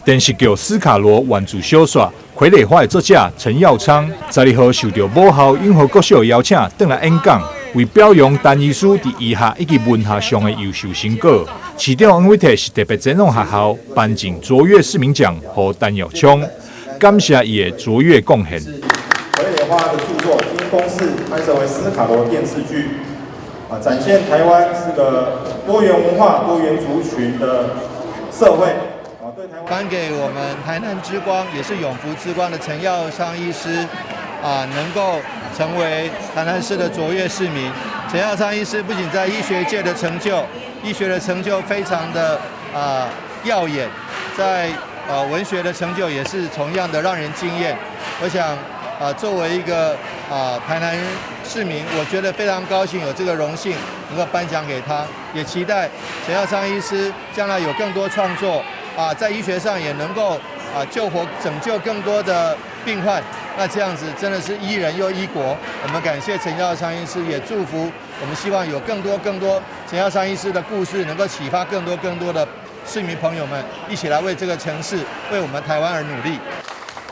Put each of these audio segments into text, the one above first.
电视剧《斯卡罗》原著小说《傀儡花》的作者陈耀昌，12号受到母校永和国小邀请，回来演讲，为表扬陈医师在医学以及文学上的优秀成果。市长恩惠特是特别展望学校颁奖卓越市民奖给陈耀昌，感谢伊的卓越贡献。傀儡花的著作经公示拍摄为斯卡罗电视剧，展现台湾是个多元文化、多元族群的社会。颁给我们台南之光，也是永福之光的陈耀昌医师，能够成为台南市的卓越市民。陈耀昌医师不仅在医学界的成就，医学的成就非常的耀眼，在文学的成就也是同样的让人惊艳。我想作为一个台南市民，我觉得非常高兴有这个荣幸能够颁奖给他，也期待陈耀昌医师将来有更多创作。在医学上也能够救活、拯救更多的病患，那这样子真的是医人又医国。我们感谢陈耀昌医师，也祝福我们希望有更多陈耀昌医师的故事，能够启发更多的市民朋友们，一起来为这个城市、为我们台湾而努力。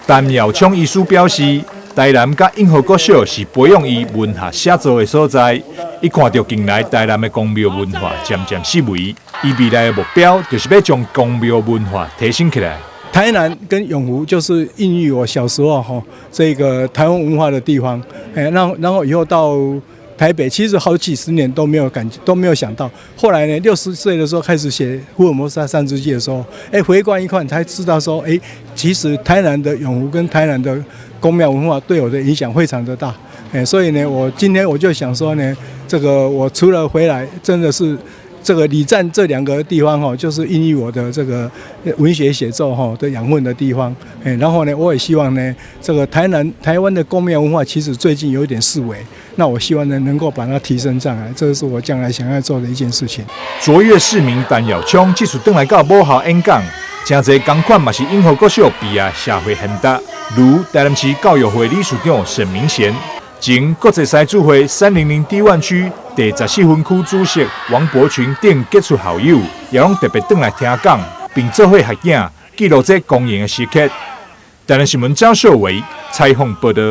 陈耀昌医师表示，台南甲永和国小是培养伊文学写作的所在。伊看到近来台南的公庙文化渐渐式微，伊未来的目标就是要将公庙文化提升起来。台南跟永福就是孕育我小时候这个台湾文化的地方，然后以后到台北，其实好几十年都没有想到。后来呢，60岁的时候开始写《福尔摩斯三世纪》的时候，回观一看才知道说，其实台南的永福跟台南的公庙文化对我的影响非常的大。所以呢，我今天我就想说呢，这个我除了回来，真的是这个礼赞这2个地方就是孕育我的这个文学写作的养分的地方。然后呢，我也希望呢，这个台湾的公庙文化其实最近有一点式微，那我希望呢能够把它提升上来，这是我将来想要做的一件事情。卓越市民陈耀昌这次回来到母校演讲，真侪同款嘛是永和国小毕业社会贤达，如台南市教育会理事长沈明贤。前国际赛主会300 D1区第14分区主席王伯群等杰出校友，也拢特别回来听讲，并做伙合影记录这公演的时刻。台南新闻张秀维采访报道。